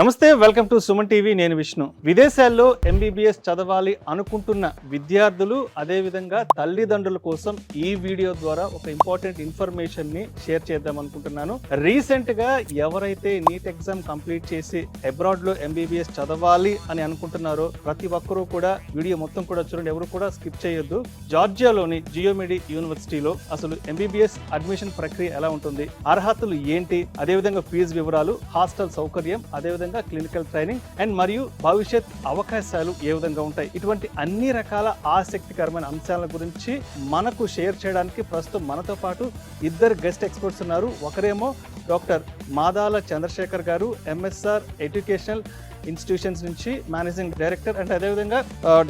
నమస్తే, welcome to Suman TV. నేను విష్ణు. విదేశాల్లో ఎంబీబీఎస్ చదవాలి అనుకుంటున్న విద్యార్థులు అదేవిధంగా తల్లిదండ్రుల కోసం ఈ వీడియో ద్వారా ఒక ఇంపార్టెంట్ ఇన్ఫర్మేషన్ ని షేర్ చేద్దాం అనుకుంటున్నాను. రీసెంట్ గా ఎవరైతే నీట్ ఎగ్జామ్ కంప్లీట్ చేసి అబ్రాడ్ లో ఎంబీబీఎస్ చదవాలి అని అనుకుంటున్నారో ప్రతి ఒక్కరూ కూడా వీడియో మొత్తం కూడా చూడండి, ఎవరు కూడా స్కిప్ చేయొద్దు. జార్జియాలోని జియోమెడి యూనివర్సిటీలో అసలు ఎంబీబీఎస్ అడ్మిషన్ ప్రక్రియ ఎలా ఉంటుంది, అర్హతలు ఏంటి, అదేవిధంగా ఫీజు వివరాలు, హాస్టల్ సౌకర్యం, అదేవిధంగా క్లినికల్ ట్రైనింగ్ అండ్ మరియు భవిష్యత్ అవకాశాలు ఏ విధంగా ఉంటాయి, ఇటువంటి అన్ని రకాల ఆసక్తికరమైన అంశాల గురించి మనకు షేర్ చేయడానికి ప్రస్తుతం మనతో పాటు ఇద్దరు గెస్ట్ ఎక్స్పర్ట్స్ ఉన్నారు. ఒకరేమో డాక్టర్ మాదాల చంద్రశేఖర్ గారు, ఎంఎస్ఆర్ ఎడ్యుకేషనల్ ఇన్స్టిట్యూషన్స్ నుంచి మేనేజింగ్ డైరెక్టర్, అండ్ అదేవిధంగా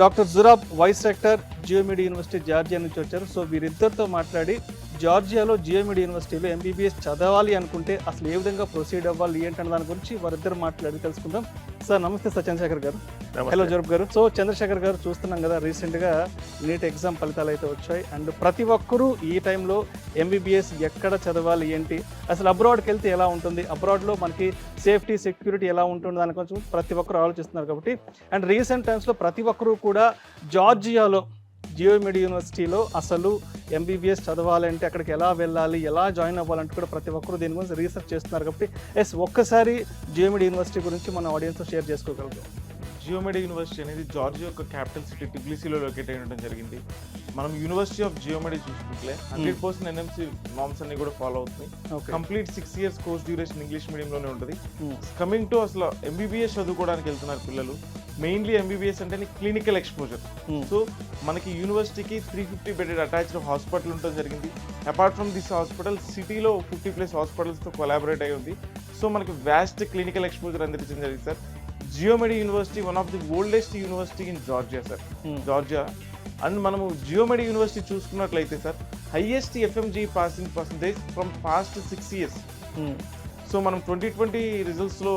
doctor Zurab vice rector Geomedi university Georgia నుంచి వచ్చారు. సో వీరిద్దరితో మాట్లాడి జార్జియాలో జియోమెడి యూనివర్సిటీలో ఎంబీబీఎస్ చదవాలి అనుకుంటే అసలు ఏ విధంగా ప్రొసీడ్ అవ్వాలి ఏంటన్న దాని గురించి వారిద్దరు మాట్లాడి తెలుసుకుందాం. సార్ నమస్తే. సార్ చంద్రశేఖర్ గారు. హలో జురాబ్ గారు. సో చంద్రశేఖర్ గారు, చూస్తున్నాం కదా రీసెంట్గా నీట్ ఎగ్జామ్ ఫలితాలు అయితే వచ్చాయి అండ్ ప్రతి ఒక్కరూ ఈ టైంలో ఎంబీబీఎస్ ఎక్కడ చదవాలి ఏంటి, అసలు అబ్రాడ్కి వెళ్తే ఎలా ఉంటుంది, అబ్రాడ్లో మనకి సేఫ్టీ సెక్యూరిటీ ఎలా ఉంటుంది దాని కొంచెం ప్రతి ఒక్కరు ఆలోచిస్తున్నారు కాబట్టి, అండ్ రీసెంట్ టైమ్స్లో ప్రతి ఒక్కరూ కూడా జార్జియాలో జియోమెడి యూనివర్సిటీలో అసలు ఎంబీబీఎస్ చదవాలంటే అక్కడికి ఎలా వెళ్ళాలి, ఎలా జాయిన్ అవ్వాలంటే కూడా ప్రతి ఒక్కరు దీని గురించి రీసెర్చ్ చేస్తున్నారు కాబట్టి ఒక్కసారి జియోమెడి యూనివర్సిటీ గురించి మన ఆడియన్స్తో షేర్ చేసుకోగలుగుతాం. జియోమెడి యూనివర్సిటీ అనేది జార్జియా యొక్క క్యాపిటల్ సిటీ టిబ్లిసీలో లొకేట్ అయి ఉండడం జరిగింది. మనం యూనివర్సిటీ ఆఫ్ జియోమెడి చూసుకుంటే 100% ఎన్ఎంసీ నామ్స్ అన్ని కూడా ఫాలో అవుతుంది. Complete 6 years course duration English మీడియంలోనే ఉంటుంది. కమింగ్ టు అసలు ఎంబీబీఎస్ చదువుకోవడానికి వెళ్తున్నారు పిల్లలు. మెయిన్లీ ఎంబీబీఎస్ అంటే క్లినికల్ ఎక్స్పోజర్. సో మనకి యూనివర్సిటీకి 350 బెడెడ్ అటాచ్డ్ హాస్పిటల్ ఉండడం జరిగింది. అపార్ట్ ఫ్రమ్ దిస్ హాస్పిటల్ సిటీలో 50+ హాస్పిటల్స్తో కొలాబరేట్ అయి ఉంది. సో మనకి వ్యాస్ట్ క్లినికల్ ఎక్స్పోజర్ అందించడం జరిగింది sir. Geomedi university one of the oldest university in Georgia sir. Georgia and మనము జియోమెడి యూనివర్సిటీ చూసుకున్నట్లయితే sir, highest FMG passing percentage from past 6 years. So మనం 2020 రిజల్ట్స్లో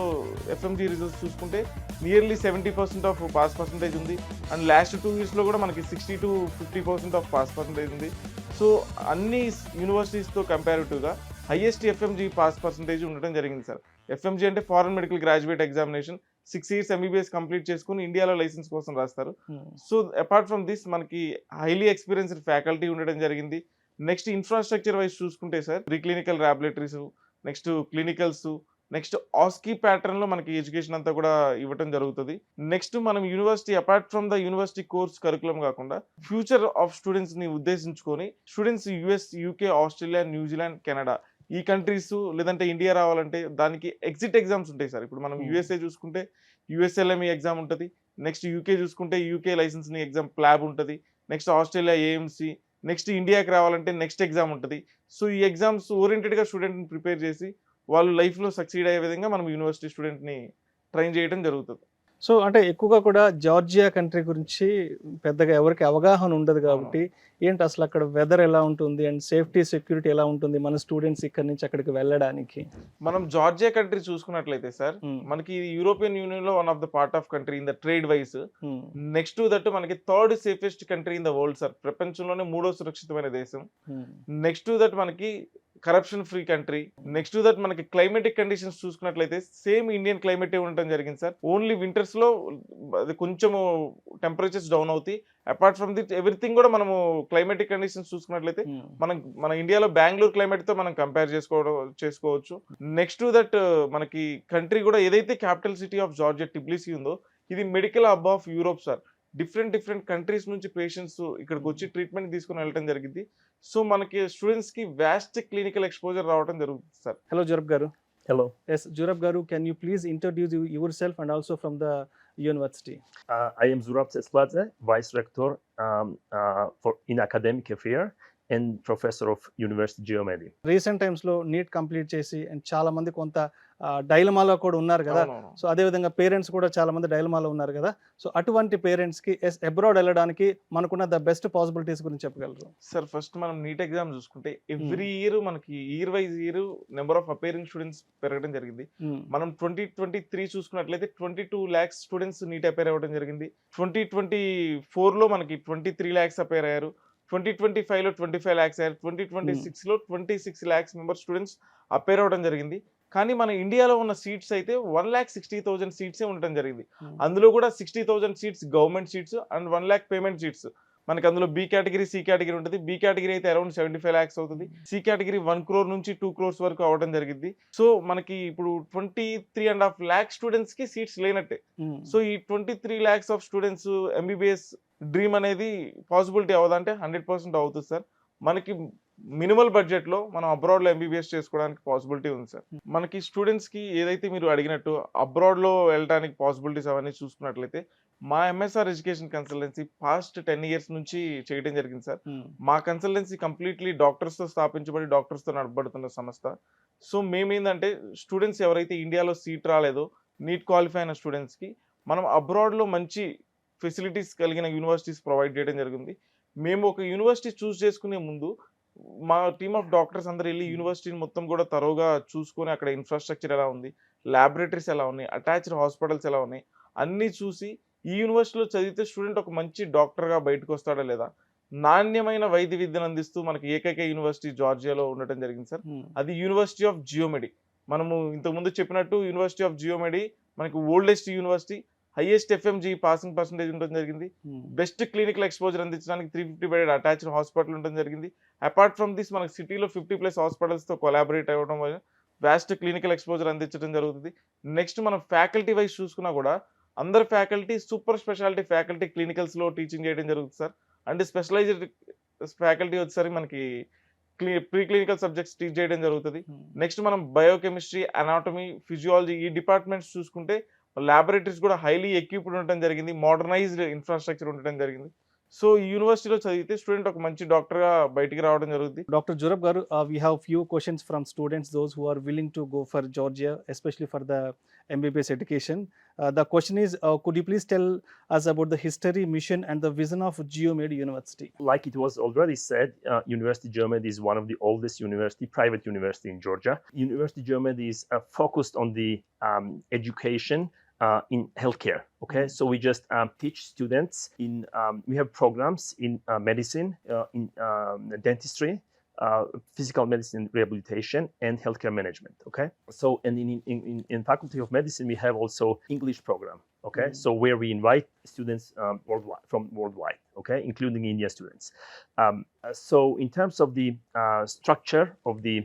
ఎఫ్ఎంజీ రిజల్ట్స్ చూసుకుంటే నియర్లీ 70% ఆఫ్ పాస్ పర్సంటేజ్ ఉంది. And last 2 yearsలో కూడా మనకి 60 to 50% of pass percentage ఉంది. సో అన్ని యూనివర్సిటీస్తో కంపారిటివ్గా హైయెస్ట్ ఎఫ్ఎంజీ పాస్ పర్సంటేజ్ ఉండడం జరిగింది సార్. ఎఫ్ఎంజీ అంటే foreign medical graduate examination. 6 years MBBS complete చేసుకుని ఇండియాలో లైసెన్స్ కోసం రాస్తారు. సో అపార్ట్ ఫ్రమ్ దిస్ మనకి హైలీ ఎక్స్పీరియన్స్డ్ ఫ్యాకల్టీ ఉండడం జరిగింది. నెక్స్ట్ ఇన్ఫ్రాస్ట్రక్చర్ వైజ్ చూసుకుంటే sir, preclinical laboratories, next clinicals, next OSCE pattern లో మనకి ఎడ్యుకేషన్ అంతా కూడా ఇవ్వడం జరుగుతుంది. నెక్స్ట్ మనం university apart from the university course curriculum కాకుండా ఫ్యూచర్ ఆఫ్ స్టూడెంట్స్ ని ఉద్దేశించుకొని students US, UK, Australia, New Zealand, Canada ఈ కంట్రీస్ లేదంటే ఇండియా రావాలంటే దానికి ఎగ్జిట్ ఎగ్జామ్స్ ఉంటాయి సార్. ఇప్పుడు మనం యూఎస్ఏ చూసుకుంటే యూఎస్ఎల్ఎంఈ ఎగ్జామ్ ఉంటుంది. నెక్స్ట్ యూకే చూసుకుంటే యూకే లైసెన్సింగ్ ఎగ్జామ్ ప్లాబ్ ఉంటుంది. Next Australia AMC. నెక్స్ట్ ఇండియాకి రావాలంటే నెక్స్ట్ ఎగ్జామ్ ఉంటుంది. సో ఈ ఎగ్జామ్స్ ఓరియంటెడ్గా స్టూడెంట్ని ప్రిపేర్ చేసి వాళ్ళు లైఫ్లో సక్సీడ్ అయ్యే విధంగా మనం యూనివర్సిటీ స్టూడెంట్ని ట్రైన్ చేయడం జరుగుతుంది. సో అంటే ఎక్కువగా కూడా జార్జియా కంట్రీ గురించి పెద్దగా ఎవరికి అవగాహన ఉండదు కాబట్టి ఏంటి అసలు అక్కడ వెదర్ ఎలా ఉంటుంది అండ్ సేఫ్టీ సెక్యూరిటీ ఎలా ఉంటుంది మన స్టూడెంట్స్ ఇక్కడ నుంచి అక్కడికి వెళ్ళడానికి? మనం జార్జియా కంట్రీ చూసుకున్నట్లయితే సార్, మనకి యూరోపియన్ యూనియన్ లో one of the part of country in the trade wise. Next that మనకి 3rd safest country in the world sir. ప్రపంచంలోనే 3వ సురక్షితమైన దేశం. నెక్స్ట్ దట్ మనకి corruption free country. Next that మనకి క్లైమేటిక్ కండిషన్స్ చూసుకున్నట్లయితే సేమ్ ఇండియన్ క్లైమేటే ఉండటం జరిగింది సార్. ఓన్లీ వింటర్స్ లో అది కొంచెం టెంపరేచర్స్ డౌన్ అవుతాయి. అపార్ట్ ఫ్రమ్ దిట్ ఎవ్రీథింగ్ కూడా మనము క్లైమేటిక్ కండిషన్స్ చూసుకున్నట్లయితే మన ఇండియాలో బెంగళూరు క్లైమేట్ తో మనం కంపేర్ చేసుకోవచ్చు. నెక్స్ట్ దట్ మనకి కంట్రీ కూడా ఏదైతే క్యాపిటల్ సిటీ ఆఫ్ జార్జియా టిబ్లిసీ ఉందో ఇది medical hub of Europe sir. Different countries నుంచి పేషెంట్స్ ఇక్కడికి వచ్చి ట్రీట్మెంట్ తీసుకుని వెళ్ళడం జరిగింది. సో మనకి స్టూడెంట్స్ కి వ్యాస్ట్ క్లినికల్ ఎక్స్పోజర్ రావడం జరుగుతుంది సార్. హలో జురాబ్ గారు. Hello. Yes, Jurab Garu, can you please introduce yourself and also from the university? I am Zurab Cesladze, Vice Rector in Academic Affairs and Professor of University Geomedi. Recent టైమ్స్లో neat complete చేసి and చాలా మంది కొంత డైలమాలో కూడా ఉన్నారు కదా. So అదేవిధంగా పేరెంట్స్ కూడా చాలా మంది డైలమాలో ఉన్నారు కదా. సో అటువంటి పేరెంట్స్కి అబ్రాడ్ వెళ్ళడానికి మనకున్న ద బెస్ట్ పాసిబిలిటీస్ గురించి చెప్పగలరు సార్? ఫస్ట్ మనం నీట్ ఎగ్జామ్ చూసుకుంటే ఎవ్రీ ఇయర్ మనకి year wise year number of appearing students పెరగడం జరిగింది. మనం 2023 చూసుకున్నట్లయితే 22 lakhs స్టూడెంట్స్ నీట్ అపేర్ అవ్వడం జరిగింది. 2024లో మనకి 23 lakhs అపేర్ అయ్యారు. 2025లో 25 lakhs అయ్యారు. 2026లో 26 lakhs మెంబర్ స్టూడెంట్స్ అపేర్ అవ్వడం జరిగింది. కానీ మన ఇండియాలో ఉన్న సీట్స్ అయితే 1,60,000 సీట్సే ఉండటం జరిగింది. అందులో కూడా 60,000 seats government seats and 1 lakh payment seats. మనకి అందులో బి కేటగిరీ, సి కేటగిరీ ఉంటుంది. బి కేటగిరీ అయితే అరౌండ్ 75 lakhs అవుతుంది. సి కేటగిరీ 1 crore నుంచి 2 crores వరకు అవ్వడం జరిగింది. సో మనకి ఇప్పుడు 23.5 lakh స్టూడెంట్స్ కి సీట్స్ లేనట్టే. సో ఈ 23 lakhs of students MBBS dream అనేది పాసిబిలిటీ అవ్వదంటే 100% అవుతుంది సార్. మనకి మినిమల్ బడ్జెట్ లో మనం అబ్రాడ్ లో ఎంబీబీఎస్ చేసుకోవడానికి పాసిబిలిటీ ఉంది సార్. మనకి స్టూడెంట్స్ కి ఏదైతే మీరు అడిగినట్టు అబ్రాడ్ లో వెళ్ళడానికి పాసిబిలిటీస్ అవన్నీ చూసుకున్నట్లయితే మా MSR education consultancy past 10 years నుంచి చేయడం జరిగింది సార్. మా కన్సల్టెన్సీ కంప్లీట్లీ డాక్టర్స్ తో స్థాపించబడి డాక్టర్స్ తో నడపబడుతున్న సంస్థ. సో మేమేందంటే స్టూడెంట్స్ ఎవరైతే ఇండియాలో సీట్ రాలేదో నీట్ క్వాలిఫై అయిన స్టూడెంట్స్ కి మనం అబ్రాడ్ లో మంచి ఫెసిలిటీస్ కలిగిన యూనివర్సిటీస్ ప్రొవైడ్ చేయడం జరిగింది. మేము ఒక యూనివర్సిటీ చూస్ చేసుకునే ముందు మా టీమ్ ఆఫ్ డాక్టర్స్ అందరూ వెళ్ళి యూనివర్సిటీని మొత్తం కూడా తరోగా చూసుకొని అక్కడ ఇన్ఫ్రాస్ట్రక్చర్ ఎలా ఉంది, ల్యాబొరేటరీస్ ఎలా ఉన్నాయి, అటాచ్డ్ హాస్పిటల్స్ ఎలా ఉన్నాయి అన్నీ చూసి ఈ యూనివర్సిటీలో చదివితే స్టూడెంట్ ఒక మంచి డాక్టర్గా బయటకు వస్తాడా లేదా, నాణ్యమైన వైద్య విద్యను అందిస్తూ మనకి ఏకైక యూనివర్సిటీ జార్జియాలో ఉండటం జరిగింది సార్. అది యూనివర్సిటీ ఆఫ్ జియోమెడి. మనము ఇంతకుముందు చెప్పినట్టు యూనివర్సిటీ ఆఫ్ జియోమెడి మనకి oldest university, highest FMG passing percentage ఉండడం జరిగింది. బెస్ట్ క్లినికల్ ఎక్స్పోజర్ అందించడానికి 350 బెడెడ్ అటాచ్డ్ హాస్పిటల్ ఉండడం జరిగింది. అపార్ట్ ఫ్రమ్ దిస్ మనకి సిటీలో 50+ హాస్పిటల్స్తో కొలాబరేట్ అవ్వడం వల్ల వ్యాస్ట్ క్లినికల్ ఎక్స్పోజర్ అందించడం జరుగుతుంది. నెక్స్ట్ మనం ఫ్యాకల్టీ వైజ్ చూసుకున్నా కూడా అందరు ఫ్యాకల్టీ సూపర్ స్పెషాలిటీ ఫ్యాకల్టీ క్లినికల్స్లో టీచింగ్ చేయడం జరుగుతుంది సార్. అండ్ స్పెషలైజ్డ్ ఫ్యాకల్టీ వచ్చేసరికి మనకి ప్రీ క్లినికల్ సబ్జెక్ట్స్ టీచ్ చేయడం జరుగుతుంది. నెక్స్ట్ మనం బయోకెమిస్ట్రీ, అనాటమీ, ఫిజియాలజీ ఈ డిపార్ట్మెంట్స్ చూసుకుంటే ల్యాబొరేటరీస్ కూడా హైలీ ఎక్విప్డ్ ఉండటం జరిగింది, మోడర్నైజ్డ్ ఇన్ఫ్రాస్ట్రక్చర్ ఉండటం జరిగింది. సో ఈ యూనివర్సిటీలో చదివితే స్టూడెంట్ ఒక మంచి డాక్టర్గా బయటికి రావడం జరుగుతుంది. డాక్టర్ జురబ్ గారు, we have few questions from students, those who are willing to go for Georgia, especially for the MBBS education. The question is, could you please tell us about the history, mission and the vision of GeoMed University? Like it was already said, University GeoMed is one of the oldest private university in Georgia. University GeoMed is focused on the education in healthcare. Okay, so we just teach students in we have programs in medicine, in dentistry, physical medicine rehabilitation and healthcare management. Okay, so and in faculty of medicine we have also English program. Okay, so where we invite students worldwide, okay, including Indian students. So in terms of the structure of the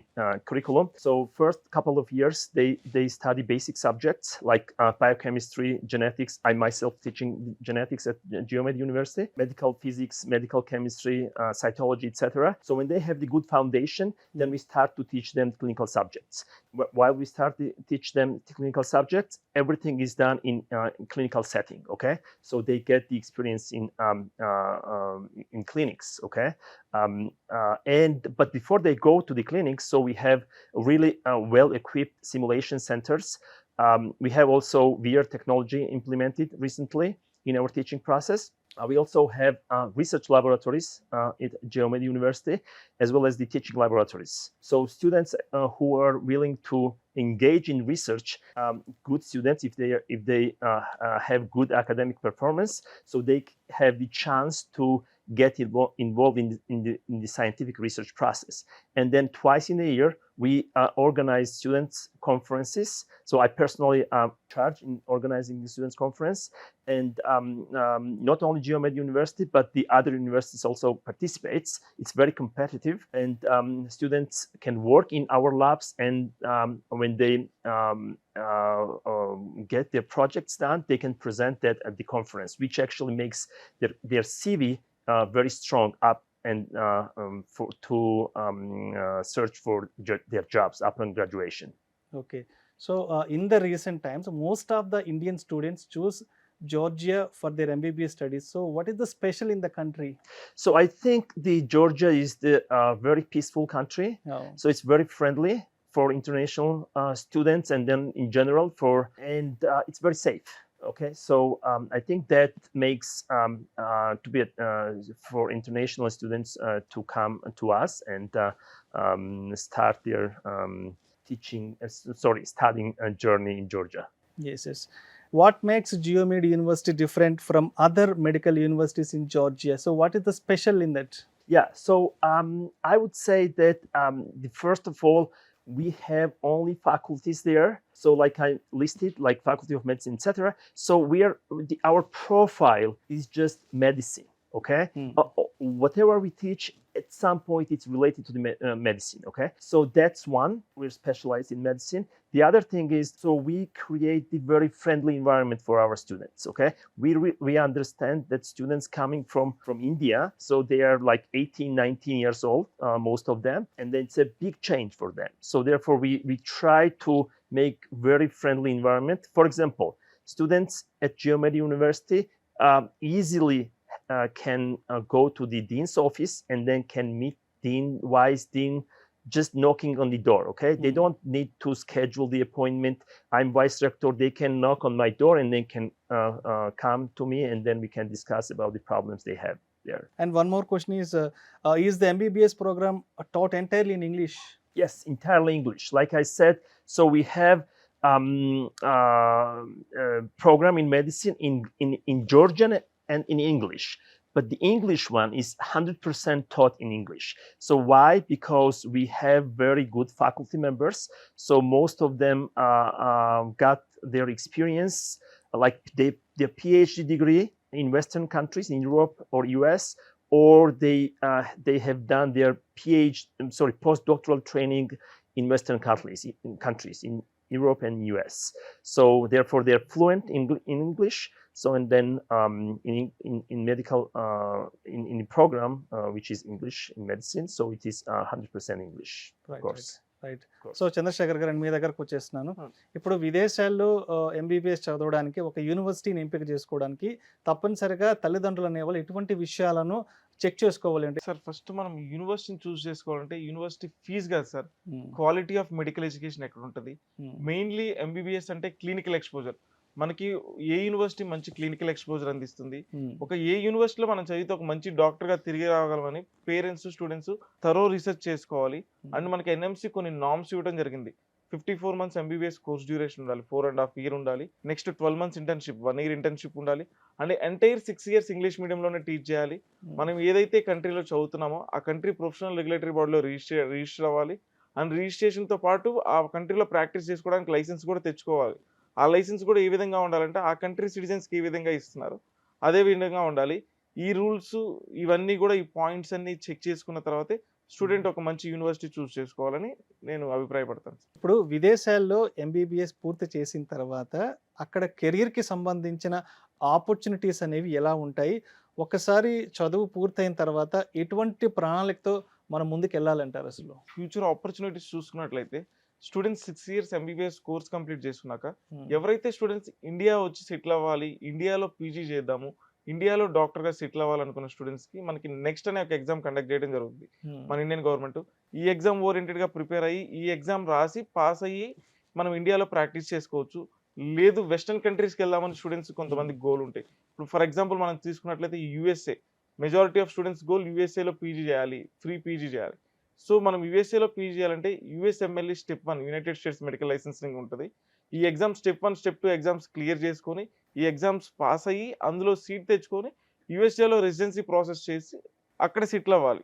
curriculum, so first couple of years they study basic subjects like biochemistry, genetics. I myself teaching genetics at GeoMed University, medical physics, medical chemistry, cytology, etc. So when they have the good foundation, then we start to teach them clinical subjects. While we start to teach them clinical subjects, everything is done in clinical setting. Okay, so they get the experience in clinics. Okay, but before they go to the clinics, so we have really well-equipped simulation centers. We have also VR technology implemented recently in our teaching process. We also have research laboratories at GeoMed University, as well as the teaching laboratories. So students who are willing to engage in research, good students, if they have good academic performance, so they have the chance to get involved in the scientific research process. And then twice in a year, we organize students conferences. So I personally charge in organizing the students conference, and not only GeoMed University, but the other universities also participates. It's very competitive, and students can work in our labs, and when they get their projects done, they can present that at the conference, which actually makes their CV very strong up and to search for their jobs upon graduation. Okay, so in the recent times, most of the Indian students choose Georgia for their MBBS studies. So what is the special in the country? So I think the Georgia is the very peaceful country. Oh. So it's very friendly for international students, and then in general and it's very safe. Okay, so I think that makes to be for international students to come to us and start their studying journey in Georgia. Yes. What makes GeoMed University different from other medical universities in Georgia? So what is the special in that? Yeah, so I would say that first of all, we have only faculties there. So like I listed, like Faculty of Medicine, etc. So our profile is just medicine. Okay. Whatever we teach, at some point it's related to the medicine. Okay. So that's one. We're specialized in medicine. The other thing is, so we create the very friendly environment for our students. Okay. We understand that students coming from India, so they are like 18, 19 years old, most of them, and then it's a big change for them. So therefore we try to make very friendly environment. For example, students at GeoMed University easily can go to the dean's office and then can meet dean, vice dean, just knocking on the door. Okay. They don't need to schedule the appointment. I'm vice rector. They can knock on my door and they can come to me, and then we can discuss about the problems they have there. And one more question is the MBBS program taught entirely in English? Yes, entirely English. Like I said, so we have program in medicine in Georgian and in English, but the English one is 100% taught in English. So why? Because we have very good faculty members. So most of them got their experience, like their PhD degree in Western countries, in Europe or US, or they have done their postdoctoral training in Western countries in Europe and US. So therefore they're fluent in English. So and then in medical in the program which is English in medicine, so it is 100% English. Of course. Right. So Chandrasekhar గారు, మీ దగ్గరకు వచ్చేస్తున్నాను. ఇప్పుడు విదేశాల్లో MBBS చదవడానికి ఒక యూనివర్సిటీని ఎంపిక చేసుకోవడానికి తప్పనిసరిగా తల్లిదండ్రులు అనేవాళ్ళు ఎటువంటి విషయాలను చెక్ చేసుకోవాలి అంటే? సార్ ఫస్ట్ మనం యూనివర్సిటీని చూస్ చేసుకోవాలంటే యూనివర్సిటీ ఫీజు కాదు sir, quality of medical education ఎక్కడ ఉంటుంది. మెయిన్లీ ఎంబీబీఎస్ అంటే క్లినికల్ ఎక్స్పోజర్. మనకి ఏ యూనివర్సిటీ మంచి క్లినికల్ ఎక్స్పోజర్ అందిస్తుంది, ఏ యూనివర్సిటీలో మనం చదివితే ఒక మంచి డాక్టర్గా తిరిగి రాగలమని పేరెంట్స్ స్టూడెంట్స్ థరో రీసెర్చ్ చేసుకోవాలి. అండ్ మనకి ఎన్ఎంసీ కొన్ని నామ్స్ ఇవ్వడం జరిగింది. 54 months ఎంబీబీఎస్ కోర్స్ డ్యూరేషన్ ఉండాలి, 4.5 years ఉండాలి. Next 12 months internship, 1 year internship ఉండాలి. అండ్ ఎంటైర్ 6 years ఇంగ్లీష్ మీడియంలోనే టీచ్ చేయాలి. మనం ఏదైతే కంట్రీలో చదువుతున్నామో ఆ కంట్రీ ప్రొఫెషనల్ రెగ్యులేటరీ బాడీలో రిజిస్టర్ అవ్వాలి. అండ్ రిజిస్ట్రేషన్తో పాటు ఆ కంట్రీలో ప్రాక్టీస్ చేసుకోవడానికి లైసెన్స్ కూడా తెచ్చుకోవాలి. ఆ లైసెన్స్ కూడా ఏ విధంగా ఉండాలంటే ఆ కంట్రీ సిటిజన్స్కి ఏ విధంగా ఇస్తున్నారు అదే విధంగా ఉండాలి. ఈ రూల్స్ ఇవన్నీ కూడా, ఈ పాయింట్స్ అన్ని చెక్ చేసుకున్న తర్వాతే స్టూడెంట్ ఒక మంచి యూనివర్సిటీ చూస్ చేసుకోవాలని నేను అభిప్రాయపడతాను. ఇప్పుడు విదేశాల్లో ఎంబీబీఎస్ పూర్తి చేసిన తర్వాత అక్కడ కెరీర్కి సంబంధించిన ఆపర్చునిటీస్ అనేవి ఎలా ఉంటాయి? ఒకసారి చదువు పూర్తయిన తర్వాత ఎటువంటి ప్రణాళికతో మనం ముందుకు వెళ్ళాలంటారు? అసలు ఫ్యూచర్ ఆపర్చునిటీస్ చూసుకున్నట్లయితే students 6 years MBBS course complete చేసుకున్నాక ఎవరైతే స్టూడెంట్స్ ఇండియా వచ్చి సెటిల్ అవ్వాలి, ఇండియాలో పీజీ చేద్దాము, ఇండియాలో డాక్టర్గా సెటిల్ అవ్వాలనుకున్న స్టూడెంట్స్కి మనకి నెక్స్ట్ అనే ఒక ఎగ్జామ్ కండక్ట్ చేయడం జరుగుతుంది. మన ఇండియన్ గవర్నమెంట్ ఈ ఎగ్జామ్ ఓరియంటెడ్గా ప్రిపేర్ అయ్యి ఈ ఎగ్జామ్ రాసి పాస్ అయ్యి మనం ఇండియాలో ప్రాక్టీస్ చేసుకోవచ్చు. లేదు వెస్టర్న్ కంట్రీస్కి వెళ్దామని స్టూడెంట్స్ కొంతమంది గోల్ ఉంటాయి. ఇప్పుడు ఫర్ ఎగ్జాంపుల్ మనం తీసుకున్నట్లయితే USA, majority of students goal యూఎస్ఏలో పీజీ చేయాలి, ఫ్రీ పీజీ చేయాలి. సో మనం యూఎస్ఏలో పీజీ చేయాలంటే USMLE step 1 United States medical licensing ఉంటుంది. ఈ exam step 1 step 2 exams clear చేసుకొని ఈ ఎగ్జామ్స్ పాస్ అయ్యి అందులో సీట్ తెచ్చుకొని యూఎస్ఏలో రెసిడెన్సీ ప్రాసెస్ చేసి అక్కడ సెటిల్ అవ్వాలి.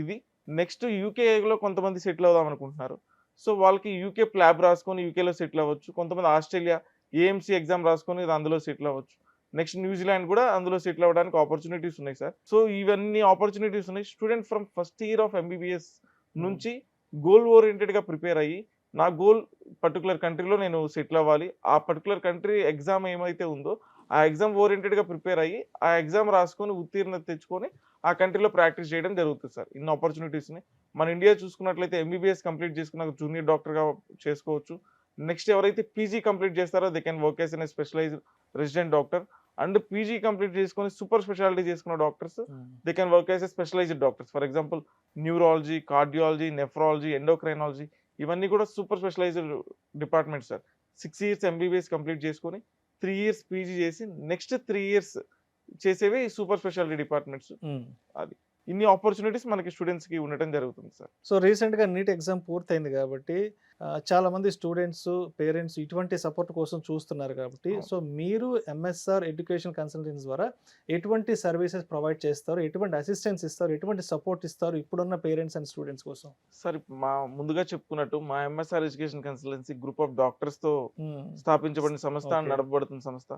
ఇది నెక్స్ట్ యూకేలో కొంతమంది సెటిల్ అవుదాం అనుకుంటున్నారు. సో వాళ్ళకి యూకే ప్లాబ్ రాసుకొని యూకేలో సెటిల్ అవ్వచ్చు. కొంతమంది ఆస్ట్రేలియా ఏఎంసీ ఎగ్జామ్ రాసుకొని అందులో సెటిల్ అవ్వచ్చు. నెక్స్ట్ న్యూజిలాండ్ కూడా అందులో సెటిల్ అవ్వడానికి ఆపర్చునిటీస్ ఉన్నాయి సార్. సో ఇవన్నీ ఆపర్చునిటీస్ ఉన్నాయి. Student from first year of MBBS నుంచి గోల్ ఓరియంటెడ్గా ప్రిపేర్ అయ్యి నా గోల్ పర్టికులర్ కంట్రీలో నేను సెటిల్ అవ్వాలి, ఆ పర్టికులర్ కంట్రీ ఎగ్జామ్ ఏమైతే ఉందో ఆ ఎగ్జామ్ ఓరియంటెడ్గా ప్రిపేర్ అయ్యి ఆ ఎగ్జామ్ రాసుకొని ఉత్తీర్ణత తెచ్చుకొని ఆ కంట్రీలో ప్రాక్టీస్ చేయడం జరుగుతుంది సార్. ఇన్ని ఆపర్చునిటీస్ని మన ఇండియా చూసుకున్నట్లయితే ఎంబీబీఎస్ కంప్లీట్ చేసుకున్నాక జూనియర్ డాక్టర్గా చేసుకోవచ్చు. నెక్స్ట్ ఎవరైతే పీజీ కంప్లీట్ చేస్తారో they can work as an specialized resident doctor. And PG complete చేసుకొని సూపర్ స్పెషాలిటీ చేసుకున్న doctors they can work as a specialized doctors. For example neurology, cardiology, nephrology, endocrinology ఇవన్నీ కూడా super specialized department sir. 6 years MBBS complete చేసుకొని 3 years PG చేసి next 3 years చేసేవి super speciality departments. అది ఇన్ని opportunities మనకి స్టూడెంట్స్కి ఉండటం జరుగుతుంది సార్. సో రీసెంట్గా నీట్ ఎగ్జామ్ పూర్తయింది కాబట్టి చాలా మంది స్టూడెంట్స్ పేరెంట్స్ ఇటువంటి సపోర్ట్ కోసం చూస్తున్నారు కాబట్టి అవును. సో మీరు ఎంఎస్ఆర్ ఎడ్యుకేషన్ కన్సల్టెన్సీ ద్వారా ఎటువంటి సర్వీసెస్ ప్రొవైడ్ చేస్తారు, ఎటువంటి అసిస్టెన్స్ ఇస్తారు, ఎటువంటి సపోర్ట్ ఇస్తారు ఇప్పుడున్న పేరెంట్స్ అండ్ స్టూడెంట్స్ కోసం? సార్ మా ముందుగా చెప్పుకున్నట్టు మా MSR education consultancy group of డాక్టర్స్తో స్థాపించబడిన సంస్థ, Okay. నడపబడుతున్న సంస్థ.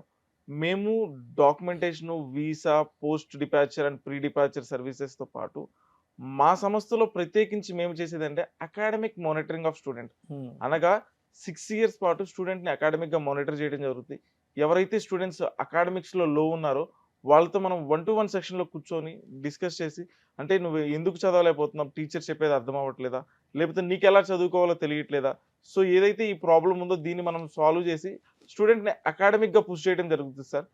మేము documentation, visa, post departure and pre departure సర్వీసెస్తో పాటు మా సంస్థలో ప్రత్యేకించి మేము చేసేదంటే అకాడమిక్ మానిటరింగ్ ఆఫ్ స్టూడెంట్. అనగా 6 ఇయర్స్ పాటు స్టూడెంట్ని అకాడమిక్గా మానిటర్ చేయడం జరుగుతుంది. ఎవరైతే స్టూడెంట్స్ అకాడమిక్స్లో లో ఉన్నారో వాళ్ళతో మనం 1-to-1 సెక్షన్లో కూర్చొని డిస్కస్ చేసి, అంటే నువ్వు ఎందుకు చదవలేకపోతున్నావు, టీచర్ చెప్పేది అర్థం అవ్వట్లేదా, లేకపోతే నీకు ఎలా చదువుకోవాలో తెలియట్లేదా, సో ఏదైతే ఈ ప్రాబ్లం ఉందో దీన్ని మనం సాల్వ్ చేసి స్టూడెంట్ని అకాడమిక్గా పుష్ చేయడం జరుగుతుంది సార్.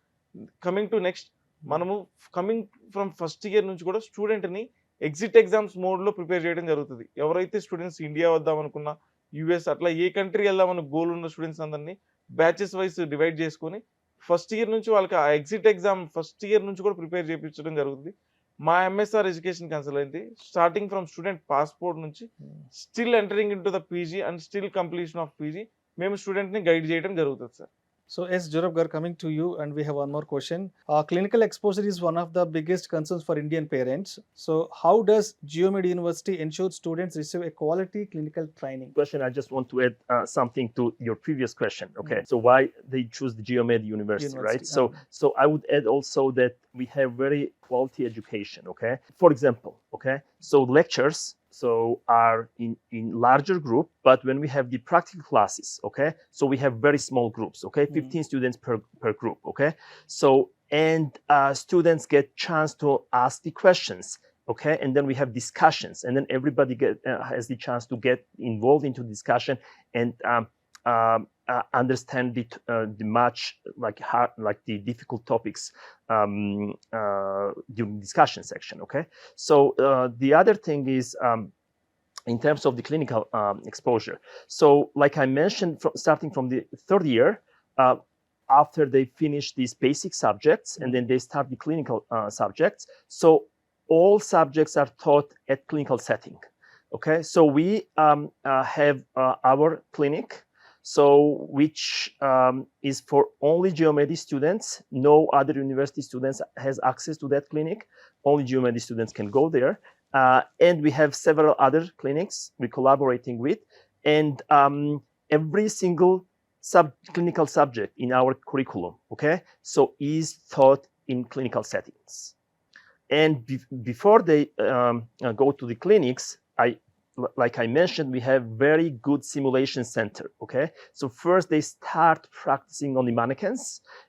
కమింగ్ టు నెక్స్ట్, మనము కమింగ్ ఫ్రమ్ ఫస్ట్ ఇయర్ నుంచి కూడా స్టూడెంట్ని ఎగ్జిట్ ఎగ్జామ్స్ మోడ్లో ప్రిపేర్ చేయడం జరుగుతుంది. ఎవరైతే స్టూడెంట్స్ ఇండియా వద్దాం అనుకున్నా, యూఎస్ అట్లా ఏ కంట్రీ వెళ్దామని గోల్ ఉన్న స్టూడెంట్స్ అందరినీ బ్యాచెస్ వైజ్ డివైడ్ చేసుకొని ఫస్ట్ ఇయర్ నుంచి వాళ్ళకి ఆ ఎగ్జిట్ ఎగ్జామ్ ఫస్ట్ ఇయర్ నుంచి కూడా ప్రిపేర్ చేయించడం జరుగుతుంది. మా MSR education consultancy starting from student passport నుంచి still entering in to the PG and still completion of PG మేము స్టూడెంట్ని గైడ్ చేయడం జరుగుతుంది sir. So S. Jorab Gar, coming to you, and we have one more question. Clinical exposure is one of the biggest concerns for Indian parents. So how does Geomed University ensure students receive a quality clinical training? Question, I just want to add something to your previous question. Okay, so why they choose the Geomed University, right? So I would add also that we have very quality education. Okay, for example, okay, so lectures are in larger group, but when we have the practical classes, okay, so we have very small groups, okay, 15 students per group, okay, so and students get chance to ask the questions, okay, and then we have discussions, and then everybody has the chance to get involved into discussion and understand the much like the difficult topics during discussion section. Okay, so the other thing is in terms of the clinical exposure. So like I mentioned, starting from the third year, after they finish these basic subjects and then they start the clinical subjects, so all subjects are taught at clinical setting. Okay, so we have our clinic, so which is for only Geomedi students. No other university students has access to that clinic. Only Geomedi students can go there. And we have several other clinics we're collaborating with, and every single clinical subject in our curriculum, okay, so is taught in clinical settings. And before they go to the clinics, like I mentioned, we have very good simulation center. Okay, so first they start practicing on the mannequins,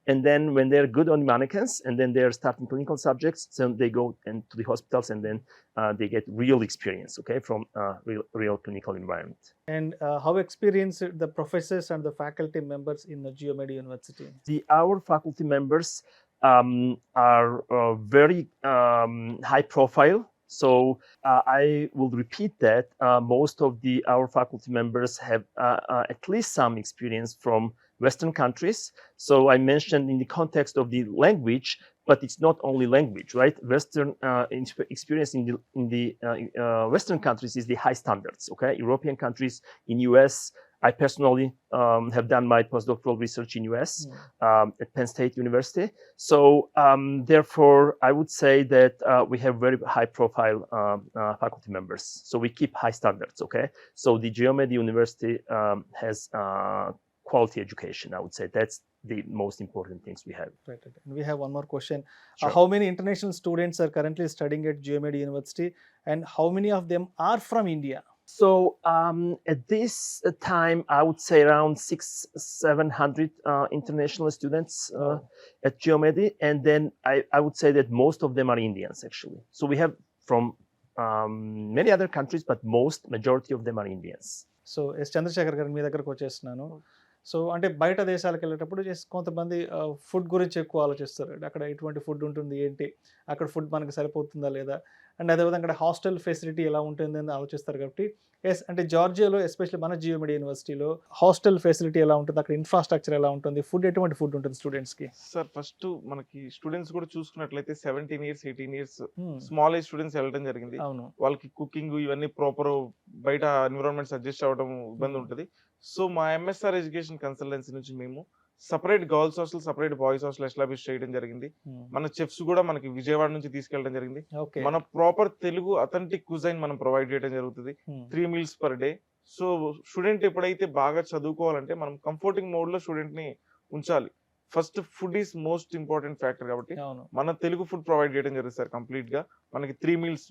and then when they're good on the mannequins, and then they're starting clinical subjects, so they go into the hospitals, and then they get real experience, okay, from real clinical environment. And how experienced the professors and the faculty members in the Geomed University? Our faculty members are very high profile. So I will repeat that most of our faculty members have at least some experience from Western countries. So I mentioned in the context of the language, but it's not only language, right? Western experience in the Western countries is the high standards. Okay, European countries, in US. I personally have done my postdoctoral research in US at Penn State University. So therefore, I would say that we have very high profile faculty members. So we keep high standards, okay? So the Geomedi University has quality education, I would say. That's the most important things we have. Right. And we have one more question. Sure. How many international students are currently studying at Geomedi University, and how many of them are from India? So at this time, I would say around 600-700 international students at Geomedi, and then I would say that most of them are Indians actually. So we have from many other countries, but majority of them are Indians. So S Chandrasekhar గారు మీ దగ్గరకు వచ్చేస్తున్నాను. So అంటే బయట దేశాలకు వెళ్ళేటప్పుడు just కొంతమంది food గురించి ఎక్కువ ఆలోచిస్తారు. అక్కడ ఎటువంటి ఫుడ్ ఉంటుంది ఏంటి, అక్కడ ఫుడ్ మనకు సరిపోతుందా లేదా, అండ్ అదేవిధంగా అక్కడ హాస్టల్ ఫెసిలిటీ ఎలా ఉంటుంది అని ఆలోచిస్తారు కాబట్టి ఎస్ అంటే జార్జియాలో ఎస్పెషల్లీ మన జియోమెడ్ యూనివర్సిటీలో హాస్టల్ ఫెసిలిటీ ఎలా ఉంటుంది, అక్కడ ఇన్ఫ్రాస్ట్రక్చర్ ఎలా ఉంటుంది, ఫుడ్ ఎటువంటి ఫుడ్ ఉంటుంది స్టూడెంట్స్కి? సార్ ఫస్ట్ మనకి స్టూడెంట్స్ కూడా చూసుకున్నట్లయితే 17 years 18 years small age students వెళ్ళడం జరిగింది. అవును. వాళ్ళకి కుకింగ్ ఇవన్నీ ప్రాపర్ బయట ఎన్విరాన్మెంట్ సజెస్ట్ అవ్వడం ఇబ్బంది ఉంటుంది. సో మా ఎంఎస్ఆర్ ఎడ్యుకేషన్ కన్సల్టెన్సీ నుంచి మేము separate girls hostel, separate boys hostel establish చేయడం జరిగింది. మన చెఫ్స్ కూడా మనకి విజయవాడ నుంచి తీసుకెళ్ళడం జరిగింది. మన ప్రాపర్ తెలుగు అథెంటిక్ కుజైన్ మనం ప్రొవైడ్ చేయడం జరుగుతుంది 3 meals per day. So student ఎప్పుడైతే బాగా చదువుకోవాలంటే మనం కంఫర్టింగ్ మోడ్ లో స్టూడెంట్ ని ఉంచాలి. First food is most important factor కాబట్టి మన తెలుగు ఫుడ్ ప్రొవైడ్ చేయడం జరుగుతుంది సార్. కంప్లీట్ గా మనకి 3 meals,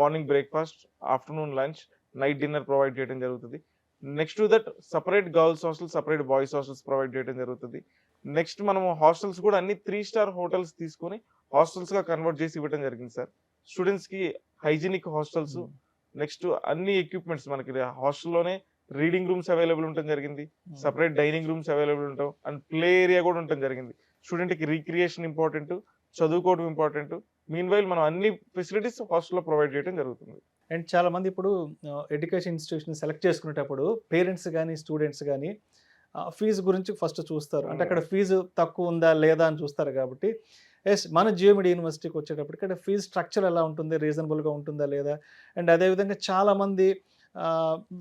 morning breakfast, afternoon lunch, night dinner provide చేయడం జరుగుతుంది. Next to that separate girls hostel, separate boys hostels provide చేయడం జరుగుతుంది. నెక్స్ట్ మనం హాస్టల్స్ కూడా అన్ని 3 star హోటల్స్ తీసుకొని హాస్టల్స్ గా కన్వర్ట్ చేసి ఇవ్వడం జరిగింది సార్. స్టూడెంట్స్ కి హైజీనిక్ హాస్టల్స్, నెక్స్ట్ అన్ని ఎక్విప్మెంట్స్ మనకి హాస్టల్లోనే రీడింగ్ రూమ్స్ అవైలబుల్ ఉండటం జరిగింది, సపరేట్ డైనింగ్ రూమ్స్ అవైలబుల్ ఉంటాం, అండ్ ప్లే ఏరియా కూడా ఉండటం జరిగింది. స్టూడెంట్ కి రీక్రియేషన్ ఇంపార్టెంట్, చదువుకోవడం ఇంపార్టెంట్. మీన్ వైల్ మనం అన్ని ఫెసిలిటీస్ హాస్టల్లో ప్రొవైడ్ చేయడం జరుగుతుంది. అండ్ చాలా మంది ఇప్పుడు ఎడ్యుకేషన్ ఇన్స్టిట్యూషన్ సెలెక్ట్ చేసుకునేటప్పుడు పేరెంట్స్ కానీ స్టూడెంట్స్ కానీ ఫీజు గురించి ఫస్ట్ చూస్తారు. అంటే అక్కడ ఫీజు తక్కువ ఉందా లేదా అని చూస్తారు కాబట్టి ఎస్ మన జియోమెడ్ యూనివర్సిటీకి వచ్చేటప్పటికి ఇక్కడ ఫీజు స్ట్రక్చర్ ఎలా ఉంటుంది, రీజనబుల్గా ఉంటుందా లేదా, అండ్ అదేవిధంగా చాలామంది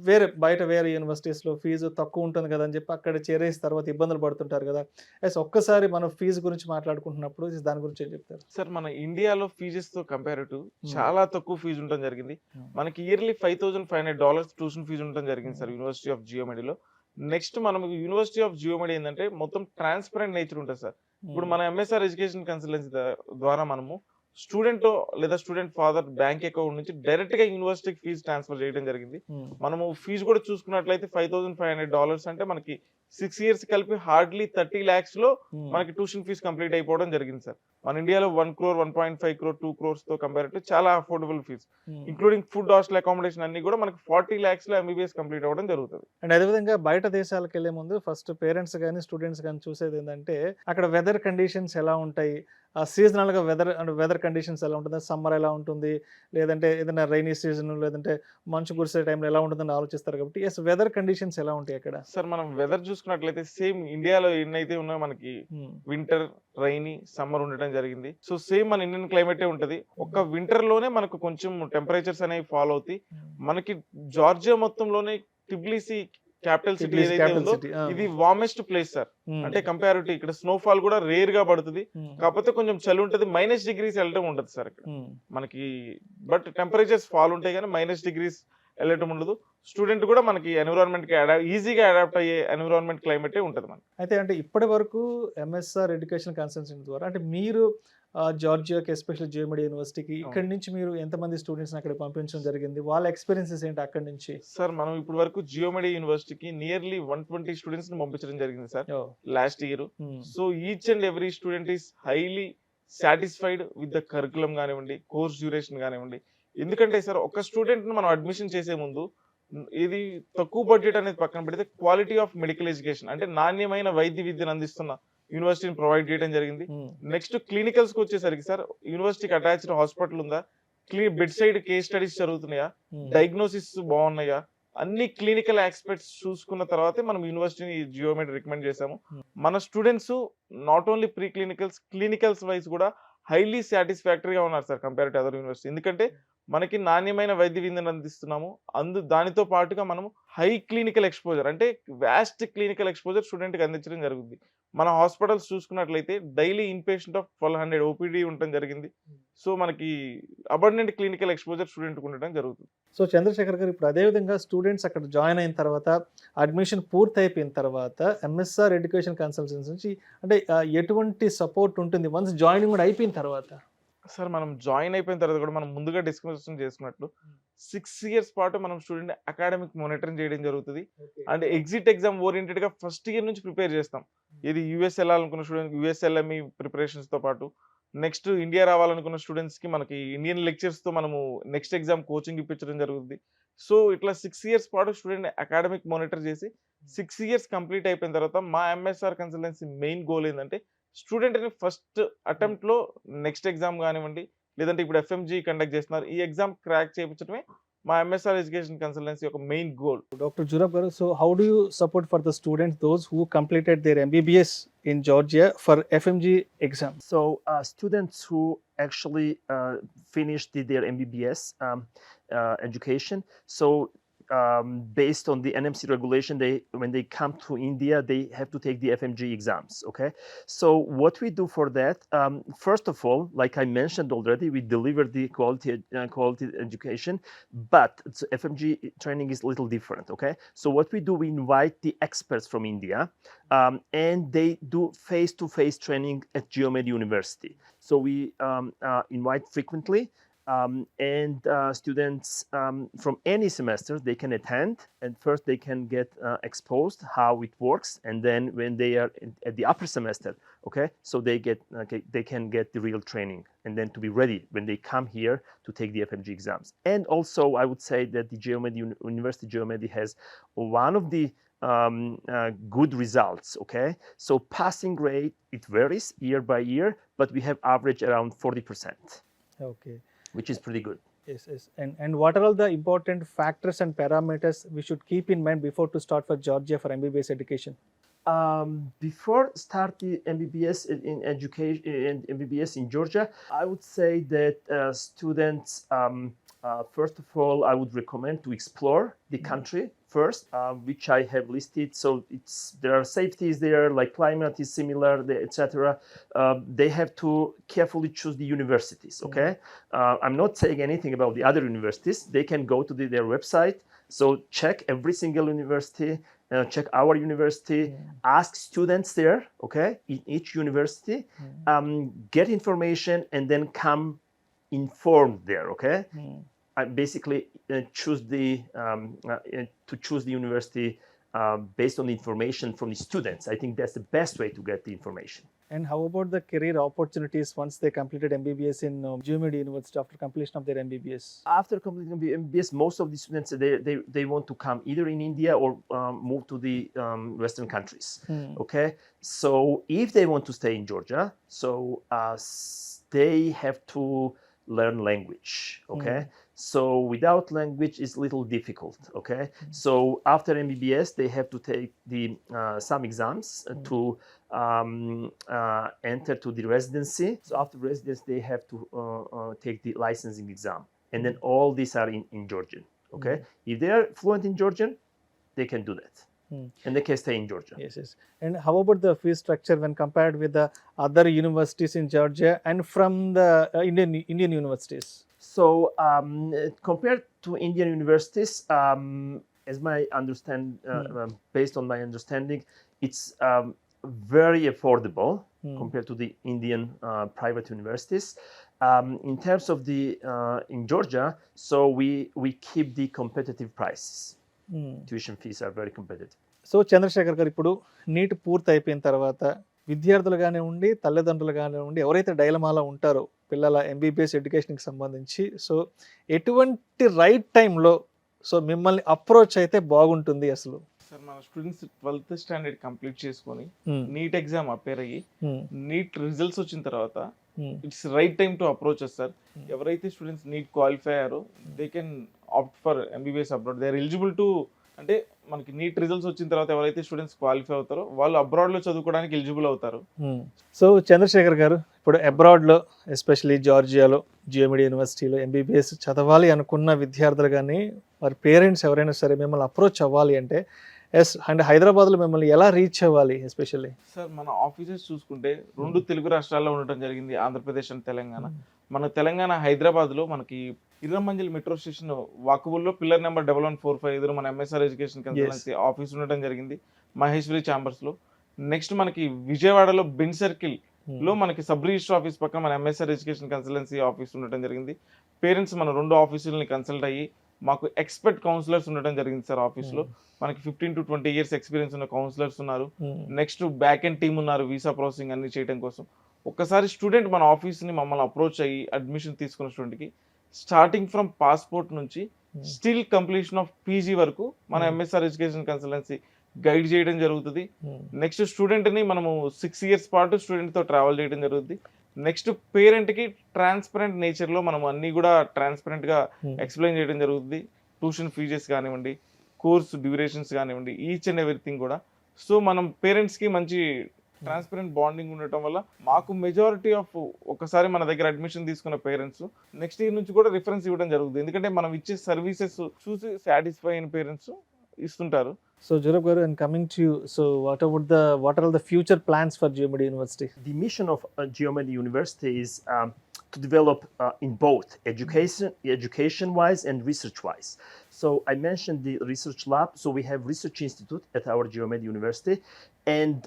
వేరే యూనివర్సిటీస్లో ఫీజు తక్కువ ఉంటుంది కదా అని చెప్పి అక్కడ చేరేసిన తర్వాత ఇబ్బందులు పడుతుంటారు కదా. ఎస్ ఒక్కసారి మనం ఫీజు గురించి మాట్లాడుకుంటున్నప్పుడు దాని గురించి ఏం చెప్తారు సార్? మన ఇండియాలో ఫీజెస్ తో కంపేరిటివ్ చాలా తక్కువ ఫీజు ఉండడం జరిగింది. మనకి ఇయర్లీ $5,500 ట్యూషన్ ఫీజు ఉండడం జరిగింది సార్ యూనివర్సిటీ ఆఫ్ జియోమెడీలో. నెక్స్ట్ మనం యూనివర్సిటీ ఆఫ్ జియోమెడీ ఏంటంటే మొత్తం ట్రాన్స్పరెంట్ నేచర్ ఉంటుంది సార్. ఇప్పుడు మన ఎంఎస్ఆర్ ఎడ్యుకేషన్ కన్సల్టెన్సీ ద్వారా మనము స్టూడెంట్ లేదా స్టూడెంట్ ఫాదర్ బ్యాంక్ అకౌంట్ నుంచి డైరెక్ట్ గా యూనివర్సిటీకి ఫీజు ట్రాన్స్ఫర్ చేయడం జరిగింది. మనము ఫీజు కూడా చూసుకున్నట్లయితే $5,500 అంటే మనకి 6 years కలిపి హార్డ్లీ 30 lakhs లో మనకి ట్యూషన్ ఫీజు కంప్లీట్ అయిపోవడం జరిగింది సార్. మన ఇండియాలో 1 crore, 1.5 crore, 2 crores తో కంపేరిటివ్ చాలా affordable fees, including food, hostel accommodation అన్ని కూడా మనకి 40 lakhs లో ఎంబీబీఎస్ కంప్లీట్ అవ్వడం జరుగుతుంది. అండ్ అదేవిధంగా బయట దేశాలకు వెళ్లే ముందు ఫస్ట్ పేరెంట్స్ కానీ స్టూడెంట్స్ కానీ చూసేది ఏంటంటే అక్కడ వెదర్ కండిషన్స్ ఎలా ఉంటాయి, సీజనల్ గా వెదర్ కండిషన్స్ ఎలా ఉంటుంది, సమ్మర్ ఎలా ఉంటుంది, లేదంటే ఏదైనా రైనీ సీజన్ లేదంటే మంచు కురిసే టైంలో ఎలా ఉంటుందని ఆలోచిస్తారు కాబట్టి ఎస్ వెదర్ కండిషన్స్ ఎలా ఉంటాయి అక్కడ? సార్ మనం వెదర్ చూసుకున్నట్లయితే సేమ్ ఇండియాలో ఎన్నైతే ఉన్నాయో మనకి వింటర్, రైనీ, సమ్మర్ ఉండటం జరిగింది. సో సేమ్ మన ఇండియన్ క్లైమేటే ఉంటది. ఒక్క వింటర్ లోనే మనకు కొంచెం టెంపరేచర్స్ అనేవి ఫాలో అవుతాయి. మనకి జార్జియా మొత్తంలోనే టిబ్లిసీ క్యాపిటల్ సిటీ ఏదైతే ఉందో ఇది వార్మెస్ట్ ప్లేస్ సార్. అంటే కంపారిటివ్ ఇక్కడ స్నోఫాల్ కూడా రేర్ గా పడుతుంది, కాకపోతే కొంచెం చలి ఉంటది, -degrees వెళ్ళటం ఉండదు సార్ ఇక్కడ మనకి. బట్ టెంపరేచర్స్ ఫాల్ ఉంటాయి కానీ -degrees వెళ్ళటం ఉండదు. స్టూడెంట్ కూడా మనకి ఎన్విరాన్మెంట్ కి ఈజీగా అడాప్ట్ అయ్యే ఎన్విరాన్మెంట్ క్లైమేటే ఉంటుంది మనకి. అయితే అంటే ఇప్పటి వరకు ఎంఎస్ఆర్ ఎడ్యుకేషన్ కన్సల్టెన్సీ ద్వారా అంటే మీరు జార్జియాకి ఎస్పెషల్లీ జియోమెడ్ యూనివర్సిటీకి ఇక్కడ నుంచి మీరు ఎంతమంది స్టూడెంట్స్ అక్కడ పంపించడం జరిగింది, వాళ్ళ ఎక్స్పీరియన్సెస్ ఏంటి అక్కడ నుంచి? సార్ మనం ఇప్పుడు వరకు జియోమెడ్ యూనివర్సిటీకి నియర్లీ 120 స్టూడెంట్స్ ని పంపించడం జరిగింది sir last year. So each and every student is highly satisfied with the curriculum కానివ్వండి, కోర్స్ డ్యూరేషన్ కానివ్వండి. ఎందుకంటే సార్ ఒక స్టూడెంట్ ని మనం అడ్మిషన్ చేసే ముందు ఇది తక్కువ బడ్జెట్ అనేది పక్కన పెడితే క్వాలిటీ ఆఫ్ మెడికల్ ఎడ్యుకేషన్ అంటే నాణ్యమైన వైద్య విద్యను అందిస్తున్న యూనివర్సిటీని ప్రొవైడ్ చేయడం జరిగింది. నెక్స్ట్ క్లినికల్స్ కి వచ్చేసరికి సార్ యూనివర్సిటీకి అటాచ్డ్ హాస్పిటల్ ఉందా, బెడ్ సైడ్ కేస్ స్టడీస్ జరుగుతున్నాయా, డయాగ్నోసిస్ బాగున్నాయా, అన్ని క్లినికల్ ఆస్పెక్ట్స్ చూసుకున్న తర్వాతే మనం యూనివర్సిటీని జియోమెడ్ రికమెండ్ చేసాము. మన students not only pre clinicals wise కూడా హైలీ సాటిస్ఫాక్టరీగా ఉన్నారు sir compare to other university. ఎందుకంటే మనకి నాణ్యమైన వైద్య విద్యను అందిస్తున్నాము, దానితో పాటుగా మనము హై క్లినికల్ ఎక్స్పోజర్ అంటే వ్యాస్ట్ క్లినికల్ ఎక్స్పోజర్ స్టూడెంట్ కి అందించడం జరుగుతుంది. మన హాస్పిటల్స్ చూసుకున్నట్లయితే daily in patient of 1200 OPD ఉండటం జరిగింది. సో మనకి అబండెంట్ క్లినికల్ ఎక్స్పోజర్ స్టూడెంట్ ఉండటం జరుగుతుంది. సో చంద్రశేఖర్ గారు ఇప్పుడు అదేవిధంగా స్టూడెంట్స్ అక్కడ జాయిన్ అయిన తర్వాత అడ్మిషన్ పూర్తి అయిపోయిన తర్వాత ఎంఎస్ఆర్ ఎడ్యుకేషన్ కన్సల్టెన్సీ నుంచి అంటే ఎటువంటి సపోర్ట్ ఉంటుంది వన్స్ జాయినింగ్ కూడా అయిపోయిన తర్వాత? సార్ మనం జాయిన్ అయిపోయిన తర్వాత కూడా మనం ముందుగా డిస్కషన్ చేసుకున్నట్లు 6 years పాటు మనం స్టూడెంట్ అకాడమిక్ మానిటరింగ్ చేయడం జరుగుతుంది. అండ్ ఎగ్జిట్ ఎగ్జామ్ ఓరియంటెడ్ గా ఫస్ట్ ఇయర్ నుంచి ప్రిపేర్ చేస్తాం. ఇది యూఎస్ వెళ్ళాలనుకున్న స్టూడెంట్ యూఎస్ఎల్ఎంఈ ప్రిపరేషన్స్ తో పాటు నెక్స్ట్ ఇండియా రావాలనుకున్న స్టూడెంట్స్ కి మనకి ఇండియన్ లెక్చర్స్ తో మనము నెక్స్ట్ ఎగ్జామ్ కోచింగ్ ఇప్పించడం జరుగుతుంది. సో ఇట్లా 6 years పాటు స్టూడెంట్ అకాడమిక్ మానిటర్ చేసి 6 years కంప్లీట్ అయిపోయిన తర్వాత మా ఎంఎస్ఆర్ కన్సల్టెన్సీ మెయిన్ గోల్ ఏంటంటే స్టూడెంట్ ని ఫస్ట్ అటెంప్ట్ లో నెక్స్ట్ ఎగ్జామ్ కానివ్వండి లేదంటే ఇప్పుడు FMG కండక్ట్ చేస్తున్నారు. ఈ ఎగ్జామ్ క్రాక్ చేయించడమే మా MSR ఎడ్యుకేషన్ కన్సల్టెన్సీ యొక్క main goal. Dr. Jurab garu, so how do you support for the students, those who completed their MBBS in Georgia for FMG exam? So students who actually finished their MBBS education, so based on the NMC regulation, when they come to India, they have to take the FMG exams. Okay, so what we do for that, first of all, like I mentioned already, we deliver the quality education, but FMG training is a little different. Okay, so what we do, we invite the experts from India, and they do face-to-face training at Geomedi University. So we invite frequently. And students from any semester, they can attend, and first they can get exposed how it works, and then when they are at the upper semester, okay, so they can get the real training, and then to be ready when they come here to take the FMG exams. And also I would say that the University Geomedi has one of the good results. Okay, so passing rate, it varies year by year, but we have average around 40%. Okay, Which is pretty good. yes. And what are all the important factors and parameters we should keep in mind before to start for Georgia for MBBS education? Before start the MBBS in education in MBBS in Georgia, I would say that students, first of all, I would recommend to explore the country first, which I have listed. So there are safeties there, like climate is similar, etc. They have to carefully choose the universities. Okay, I'm not saying anything about the other universities. They can go to their website. So check every single university. Check our university. Ask students there. Okay, in each university, get information and then come informed there. Okay. I basically choose to choose the university based on the information from the students. I think that's the best way to get the information. And how about the career opportunities once they completed MBBS in Geomedi University after completion of their MBBS? After completing MBBS, most of the students they want to come either in India or move to the Western countries. Okay, so if they want to stay in Georgia, so they have to learn language. Okay. So without language is a little difficult. Okay, so after MBBS they have to take the some exams to enter to the residency. So after residency they have to take the licensing exam, and then all these are in Georgian. Okay, if they are fluent in Georgian, they can do that, and they can stay in Georgia. Yes. And how about the fee structure when compared with the other universities in Georgia and from the Indian universities? So compared to Indian universities, as my based on my understanding, it's very affordable compared to the Indian private universities. In terms of the in Georgia, so we keep the competitive prices. Tuition fees are very competitive. So Chandrasekhar గారు, ఇప్పుడు neat పూర్తి అయిపోయిన తర్వాత విద్యార్థులు కానివ్వండి, తల్లిదండ్రులు కానివ్వండి, ఎవరైతే డైలమాలో ఉంటారో పిల్లల MBBS ఎడ్యుకేషన్కి సంబంధించి, సో ఎటువంటి రైట్ టైంలో సో మిమ్మల్ని అప్రోచ్ అయితే బాగుంటుంది అసలు? సార్, మన స్టూడెంట్స్ 12th స్టాండర్డ్ కంప్లీట్ చేసుకొని నీట్ ఎగ్జామ్ అపేర్ అయ్యి నీట్ రిజల్ట్స్ వచ్చిన తర్వాత it's right time to approach us sir. ఎవరైతే స్టూడెంట్స్ నీట్ క్వాలిఫై అయ్యారో they can opt for MBBS abroad. They are eligible to, అంటే మనకి నీట్ రిజల్ట్స్ వచ్చిన తర్వాత ఎవరైతే స్టూడెంట్స్ క్వాలిఫై అవుతారో వాళ్ళు అబ్రాడ్ లో చదువుకోవడానికి ఎలిజిబుల్ అవుతారు. సో చంద్రశేఖర్ గారు, ఇప్పుడు అబ్రాడ్లో ఎస్పెషల్లీ జార్జియాలో జియోమెడి యూనివర్సిటీలో MBBS చదవాలి అనుకున్న విద్యార్థులు కానీ వారి పేరెంట్స్ ఎవరైనా సరే మిమ్మల్ని అప్రోచ్ అవ్వాలి అంటే అండ్ హైదరాబాద్లో మిమ్మల్ని ఎలా రీచ్ అవ్వాలి? ఎస్పెషల్లీ సార్, మన ఆఫీసెస్ చూసుకుంటే 2 తెలుగు రాష్ట్రాల్లో ఉండటం జరిగింది, ఆంధ్రప్రదేశ్ అండ్ తెలంగాణ. మన తెలంగాణ హైదరాబాద్లో మనకి Erramanzil metro station వాకబుల్లో pillar number 1145 ఎదురు మన MSR ఎడ్యుకేషన్ కన్సల్టెన్సీ ఆఫీస్ ఉండటం జరిగింది, మహేశ్వరి ఛాంబర్స్లో. నెక్స్ట్ మనకి విజయవాడలో బెన్ సర్కిల్ లో మనకి సబ్ రిజిస్టర్ ఆఫీస్ పక్కన మన MSR ఎడ్యుకేషన్ కన్సల్టెన్సీ ఆఫీస్ ఉండటం జరిగింది. పేరెంట్స్ మన 2 ఆఫీసులని కన్సల్ట్ అయ్యి మాకు ఎక్స్పర్ట్ కౌన్సిలర్స్ ఉండటం జరిగింది సార్ ఆఫీస్లో. మనకి 15 to 20 years ఎక్స్పీరియన్స్ ఉన్న కౌన్సిలర్స్ ఉన్నారు. నెక్స్ట్ బ్యాక్ అండ్ టీమ్ ఉన్నారు వీసా ప్రాసెసింగ్ అన్ని చేయడం కోసం. ఒక్కసారి స్టూడెంట్ మన ఆఫీస్ని మమ్మల్ని అప్రోచ్ అయ్యి అడ్మిషన్ తీసుకున్న స్టూడెంట్కి స్టార్టింగ్ ఫ్రమ్ పాస్పోర్ట్ నుంచి స్టిల్ కంప్లీషన్ ఆఫ్ PG వరకు మన MSR ఎడ్యుకేషన్ కన్సల్టెన్సీ గైడ్ చేయడం జరుగుతుంది. నెక్స్ట్ స్టూడెంట్ని మనము 6 years పాటు స్టూడెంట్తో ట్రావెల్ చేయడం జరుగుతుంది. నెక్స్ట్ పేరెంట్కి ట్రాన్స్పరెంట్ నేచర్లో మనం అన్నీ కూడా ట్రాన్స్పరెంట్గా ఎక్స్ప్లెయిన్ చేయడం జరుగుతుంది. ట్యూషన్ ఫీజెస్ కానివ్వండి, కోర్స్ డ్యూరేషన్స్ కానివ్వండి, ఈచ్ అండ్ ఎవ్రీథింగ్ కూడా. సో మనం పేరెంట్స్కి మంచి ట్రాన్స్పరెంట్ బాండింగ్ ఉండటం వల్ల మాకు మెజారిటీ ఆఫ్ ఒకసారి మన దగ్గర అడ్మిషన్ తీసుకున్న పేరెంట్స్ నెక్స్ట్ ఇయర్ నుంచి కూడా రిఫరెన్స్ ఇవ్వడం జరుగుతుంది. ఎందుకంటే మనం ఇచ్చే సర్వీసెస్ చూసి సాటిస్ఫై అయిన పేరెంట్స్ ఇస్తుంటారు. So Jorab garu, and coming to you, so what are all the future plans for Geomedi University? The mission of Geomedi University is to develop in both education-wise and research-wise. So I mentioned the research lab. So we have research institute at our Geomedi University, and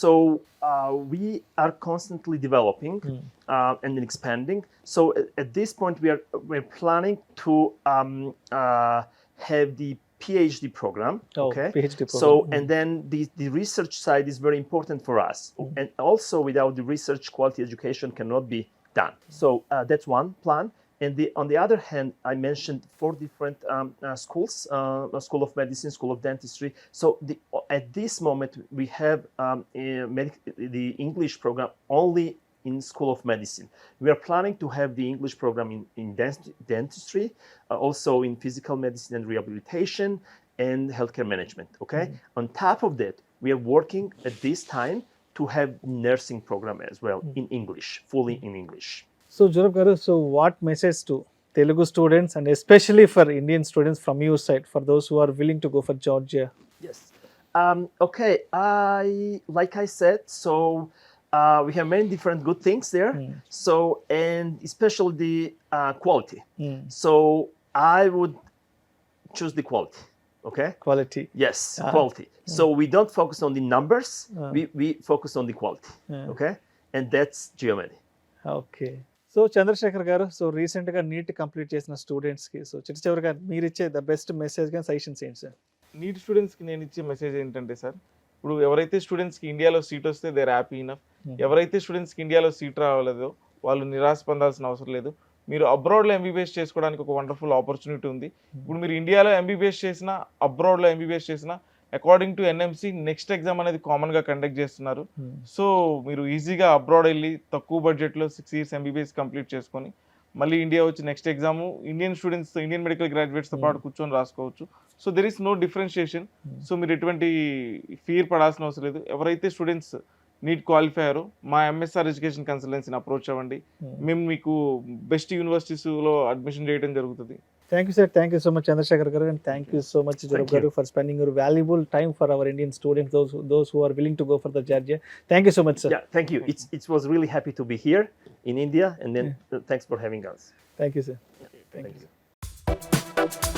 so we are constantly developing and expanding. So at this point, we're planning to have the PhD program. Okay. PhD program. So and then the research side is very important for us, and also without the research, quality education cannot be done. So that's one plan. And on the other hand, I mentioned 4 different schools: School of Medicine, School of Dentistry. So at this moment, we have the English program only in School of Medicine. We are planning to have the English program in dentistry, also in physical medicine and rehabilitation, and healthcare management. Okay. On top of that, we are working at this time to have nursing program as well in English, fully in English. So Jorab garu, so what message to Telugu students, and especially for Indian students from your side, for those who are willing to go for Georgia? Yes. Okay. Like I said, so we have many different good things there. So, and especially the quality. So I would choose the quality. Okay. Quality. Yes, quality. So we don't focus on the numbers. We focus on the quality. Okay. And that's Geomedi. Okay. So Chandrasekhar గారు, so రీసెంట్గా neat complete చేసిన స్టూడెంట్స్కి so చివరిగా మీరు ఇచ్చే the best message కానీ suggestions ఏంటి sir? Neat స్టూడెంట్స్కి నేను ఇచ్చే మెసేజ్ ఏంటంటే సార్, ఇప్పుడు ఎవరైతే స్టూడెంట్స్కి ఇండియాలో సీట్ వస్తే దే ఆర్ హ్యాపీ ఇనఫ్. ఎవరైతే స్టూడెంట్స్కి ఇండియాలో సీట్ రావాలేదో వాళ్ళు నిరాశ పొందాల్సిన అవసరం లేదు. మీరు అబ్రాడ్లో ఎంబీబీఎస్ చేసుకోవడానికి ఒక వండర్ఫుల్ ఆపర్చునిటీ ఉంది. ఇప్పుడు మీరు ఇండియాలో ఎంబీబీఎస్ చేసినా, అబ్రాడ్లో ఎంబీబీఎస్ చేసినా, according to NMC next exam అనేది కామన్గా కండక్ట్ చేస్తున్నారు. సో మీరు ఈజీగా అబ్రాడ్ వెళ్ళి తక్కువ బడ్జెట్లో 6 years ఎంబీబీఎస్ కంప్లీట్ చేసుకొని మళ్ళీ ఇండియా వచ్చి next exam Indian students, Indian medical గ్రాడ్యుయేట్స్తో పాటు కూర్చొని రాసుకోవచ్చు. So there is no differentiation. So మీరు ఎటువంటి ఫియర్ పడాల్సిన అవసరం లేదు. ఎవరైతే స్టూడెంట్స్ నీట్ క్వాలిఫై అయ్యారో మా ఎంఎస్ఆర్ ఎడ్యుకేషన్ కన్సల్టెన్సీని అప్రోచ్ అవ్వండి. మేము మీకు బెస్ట్ యూనివర్సిటీస్లో అడ్మిషన్ చేయడం జరుగుతుంది. Thank you, sir. Thank you so much, Chandrasekhar garu, and thank you so much, Jorab garu, for spending your valuable time for our Indian students, those who are willing to go for the Georgia. Thank you so much, sir. Yeah, thank you. It was really happy to be here in India, and then thanks for having us. Thank you, sir. Thank you.